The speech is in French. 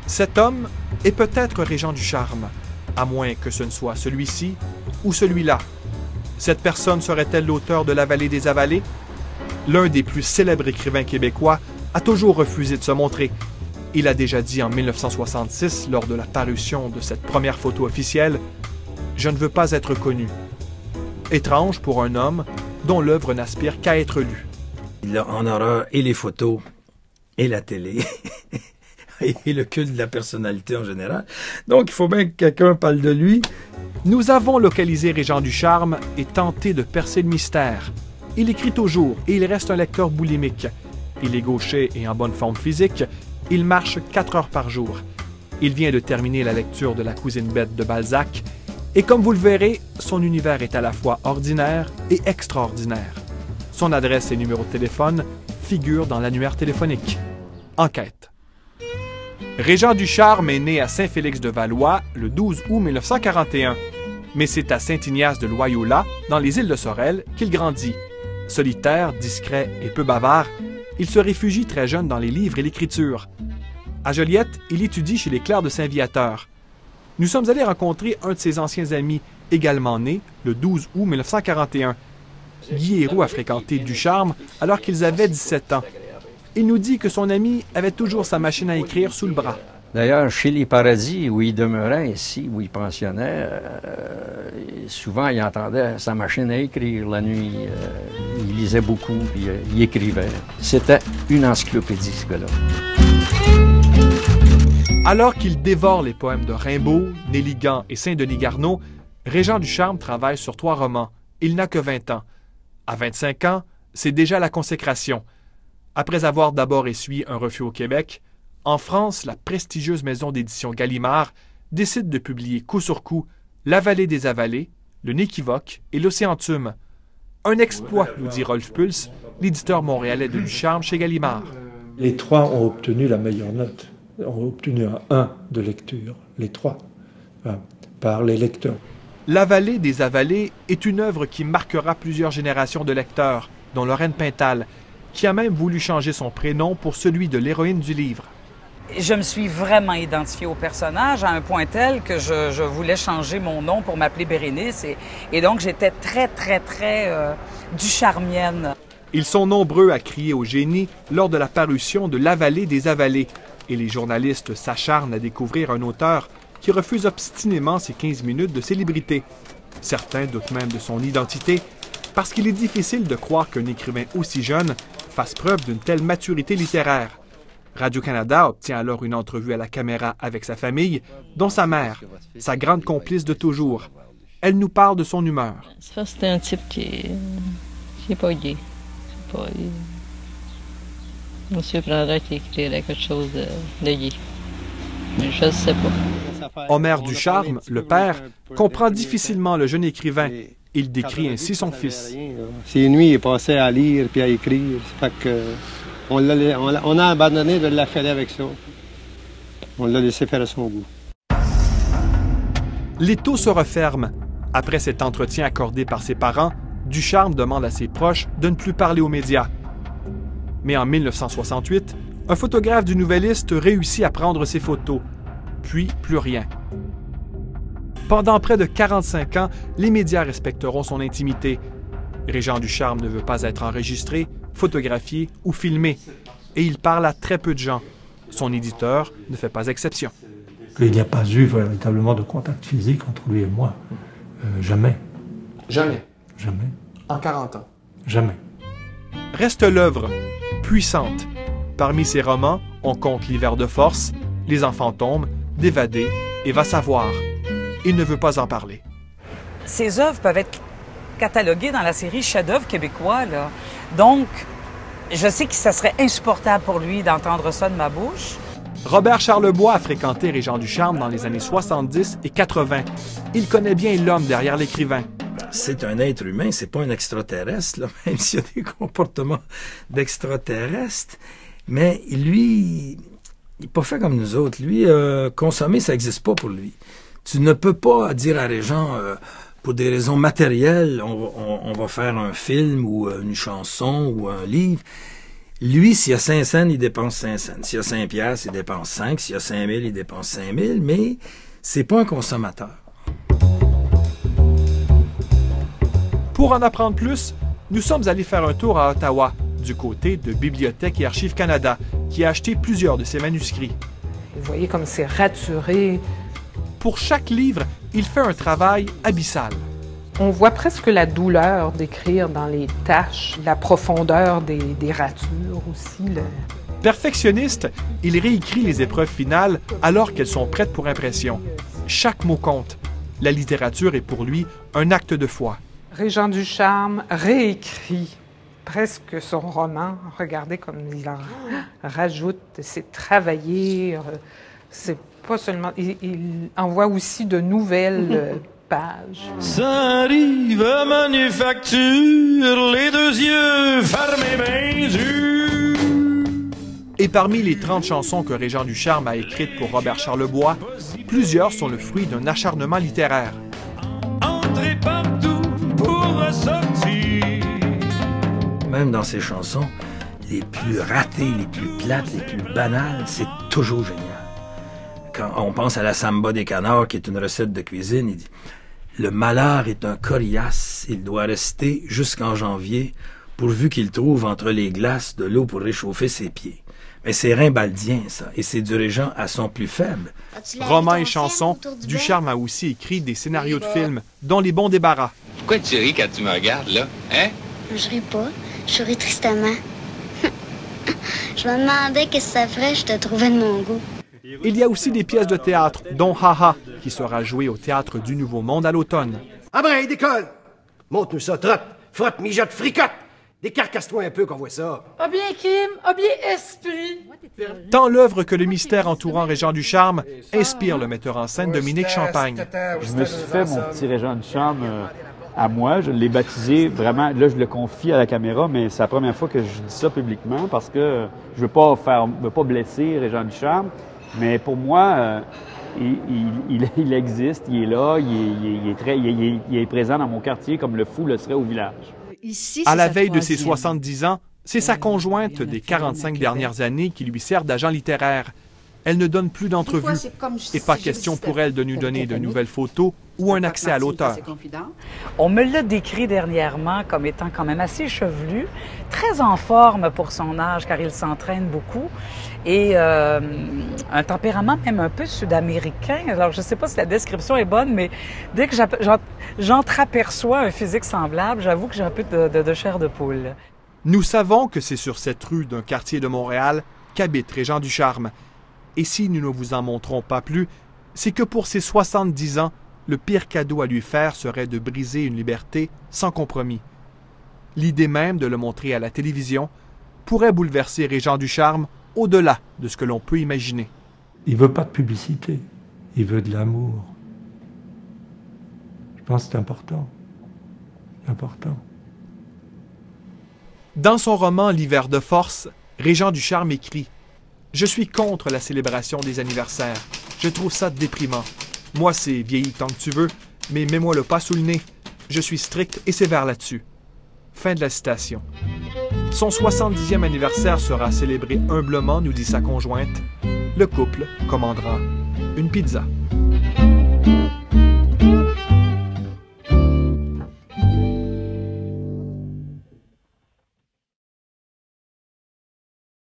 Cet homme est peut-être Régent Ducharme, à moins que ce ne soit celui-ci ou celui-là. Cette personne serait-elle l'auteur de La Vallée des Avalées? L'un des plus célèbres écrivains québécois a toujours refusé de se montrer. Il a déjà dit en 1966, lors de la parution de cette première photo officielle, « Je ne veux pas être connu ». Étrange pour un homme dont l'œuvre n'aspire qu'à être lue. Il a en horreur et les photos et la télé et le culte de la personnalité en général. Donc il faut bien que quelqu'un parle de lui. Nous avons localisé Régent Ducharme et tenté de percer le mystère. Il écrit toujours et il reste un lecteur boulimique. Il est gaucher et en bonne forme physique. Il marche 4 heures par jour. Il vient de terminer la lecture de La cousine bête de Balzac. Et comme vous le verrez, son univers est à la fois ordinaire et extraordinaire. Son adresse et numéro de téléphone figurent dans l'annuaire téléphonique. Enquête. Régent Ducharme est né à Saint-Félix-de-Valois le 12 août 1941. Mais c'est à Saint-Ignace de Loyola, dans les îles de Sorel, qu'il grandit. Solitaire, discret et peu bavard, il se réfugie très jeune dans les livres et l'écriture. À Joliette, il étudie chez les clercs de Saint-Viateur. Nous sommes allés rencontrer un de ses anciens amis, également né le 12 août 1941. Guy Héroux a fréquenté Ducharme alors qu'ils avaient 17 ans. Il nous dit que son ami avait toujours sa machine à écrire sous le bras. D'ailleurs, chez les Paradis, où il demeurait, ici, où il pensionnait, souvent il entendait sa machine à écrire la nuit. Il lisait beaucoup, puis il écrivait. C'était une encyclopédie, ce gars-là. Alors qu'il dévore les poèmes de Rimbaud, Néligan et Saint-Denis Garneau, Régent Ducharme travaille sur 3 romans. Il n'a que 20 ans. À 25 ans, c'est déjà la consécration. Après avoir d'abord essuyé un refus au Québec, en France, la prestigieuse maison d'édition Gallimard décide de publier coup sur coup La Vallée des Avalées, Le Néquivoque et L'Océantume. Un exploit, nous dit Rolf Pulse, l'éditeur montréalais de Ducharme chez Gallimard. Les 3 ont obtenu la meilleure note, ont obtenu un 1 de lecture, les 3, par les lecteurs. La Vallée des Avalées est une œuvre qui marquera plusieurs générations de lecteurs, dont Lorraine Pintal, qui a même voulu changer son prénom pour celui de l'héroïne du livre. Je me suis vraiment identifiée au personnage à un point tel que je voulais changer mon nom pour m'appeler Bérénice. Et donc, j'étais très ducharmienne. Ils sont nombreux à crier au génie lors de la parution de La Vallée des Avalées. Et les journalistes s'acharnent à découvrir un auteur qui refuse obstinément ses 15 minutes de célébrité. Certains doutent même de son identité parce qu'il est difficile de croire qu'un écrivain aussi jeune fasse preuve d'une telle maturité littéraire. Radio-Canada obtient alors une entrevue à la caméra avec sa famille, dont sa mère, sa grande complice de toujours. Elle nous parle de son humeur. Ça, c'est un type qui est pas gay. C'est pas... Monsieur prendrait qu'il écrirait quelque chose de gay. Mais je ne sais pas. Homer Ducharme, le père, comprend difficilement le jeune écrivain. Il décrit ainsi son fils. Ses nuits, il passait à lire puis à écrire. Fait que on a abandonné de l'affaler avec ça. On l'a laissé faire à son goût. L'étau se referme. Après cet entretien accordé par ses parents, Ducharme demande à ses proches de ne plus parler aux médias. Mais en 1968, un photographe du Nouvelliste réussit à prendre ses photos. Puis plus rien. Pendant près de 45 ans, les médias respecteront son intimité. Régent Ducharme ne veut pas être enregistré, photographié ou filmé. Et il parle à très peu de gens. Son éditeur ne fait pas exception. Il n'y a pas eu véritablement de contact physique entre lui et moi. Jamais. Jamais. Jamais. En 40 ans. Jamais. Reste l'œuvre, puissante. Parmi ses romans, on compte L'hiver de force, Les enfants tombent, D'évader et Va savoir. Il ne veut pas en parler. Ses œuvres peuvent être cataloguées dans la série chef-d'œuvre québécois, là. Donc, je sais que ça serait insupportable pour lui d'entendre ça de ma bouche. Robert Charlebois a fréquenté Régent Ducharme dans les années 70 et 80. Il connaît bien l'homme derrière l'écrivain. C'est un être humain, c'est pas un extraterrestre, là, même s'il y a des comportements d'extraterrestres. Mais lui, il n'est pas fait comme nous autres. Lui, consommer, ça n'existe pas pour lui. Tu ne peux pas dire à Régent, pour des raisons matérielles, on va faire un film ou une chanson ou un livre. Lui, s'il y a 5 cents, il dépense 5 cents. S'il y a 5 piastres, il dépense 5. S'il y a 5 000, il dépense 5 000. Mais c'est pas un consommateur. Pour en apprendre plus, nous sommes allés faire un tour à Ottawa, du côté de Bibliothèque et Archives Canada, qui a acheté plusieurs de ses manuscrits. Vous voyez comme c'est raturé. Pour chaque livre, il fait un travail abyssal. On voit presque la douleur d'écrire dans les taches, la profondeur des ratures aussi. Perfectionniste, il réécrit les épreuves finales alors qu'elles sont prêtes pour impression. Chaque mot compte. La littérature est pour lui un acte de foi. Régent Ducharme réécrit presque son roman. Regardez comme il en rajoute, c'est travaillé, c'est pas seulement... Il envoie aussi de nouvelles pages. Ça arrive à manufacture, les 2 yeux fermés bien durs. Et parmi les 30 chansons que Régent Ducharme a écrites pour Robert Charlebois, plusieurs sont le fruit d'un acharnement littéraire. Entrez partout pour ressortir. Même dans ses chansons, les plus ratées, les plus plates, les plus banales, c'est toujours génial. Quand on pense à la samba des canards, qui est une recette de cuisine, il dit « Le malheur est un coriace, il doit rester jusqu'en janvier, pourvu qu'il trouve entre les glaces de l'eau pour réchauffer ses pieds. » Mais c'est rimbaldien, ça, et c'est du Régent à son plus faible. Romans et chansons, Ducharme a aussi écrit des scénarios de films, dont Les Bons Débarras. Pourquoi tu ris quand tu me regardes, là? Hein? Je ris pas, je ris tristement. Je me demandais qu'est-ce que ça ferait, je te trouvais de mon goût. Il y a aussi des pièces de théâtre, dont Ha-Ha, qui sera jouée au Théâtre du Nouveau Monde à l'automne. Ah ben, décolle! Montre-nous ça, trotte, frotte, mijote, fricote! Décarcasse-toi un peu qu'on voit ça. Ah bien crime, ah bien esprit. Tant l'œuvre que le mystère entourant Régent Ducharme inspire le metteur en scène Dominique Champagne. Je me suis fait mon petit Régent Ducharme à moi. Je l'ai baptisé vraiment. Là, je le confie à la caméra, mais c'est la première fois que je dis ça publiquement parce que je veux pas blesser Régent Ducharme. Mais pour moi, il existe, il est là, il est présent dans mon quartier comme le fou le serait au village. Ici, à la veille de ses 70 ans, c'est sa conjointe des 45 dernières années qui lui sert d'agent littéraire. Elle ne donne plus d'entrevues et pas question pour elle de nous donner de nouvelles photos ou un accès à l'auteur. On me l'a décrit dernièrement comme étant quand même assez chevelu, très en forme pour son âge car il s'entraîne beaucoup et un tempérament même un peu sud-américain. Alors je ne sais pas si la description est bonne, mais dès que j'entreaperçois un physique semblable, j'avoue que j'ai un peu de chair de poule. Nous savons que c'est sur cette rue d'un quartier de Montréal qu'habite Régent Ducharme. Et si nous ne vous en montrons pas plus, c'est que pour ses 70 ans, le pire cadeau à lui faire serait de briser une liberté sans compromis. L'idée même de le montrer à la télévision pourrait bouleverser Régent Ducharme au-delà de ce que l'on peut imaginer. Il ne veut pas de publicité, il veut de l'amour. Je pense que c'est important. Important. Dans son roman L'hiver de force, Régent Ducharme écrit « Je suis contre la célébration des anniversaires. Je trouve ça déprimant. Moi, c'est vieilli tant que tu veux, mais mets-moi le pas sous le nez. Je suis strict et sévère là-dessus. » Fin de la citation. Son 70e anniversaire sera célébré humblement, nous dit sa conjointe. Le couple commandera une pizza.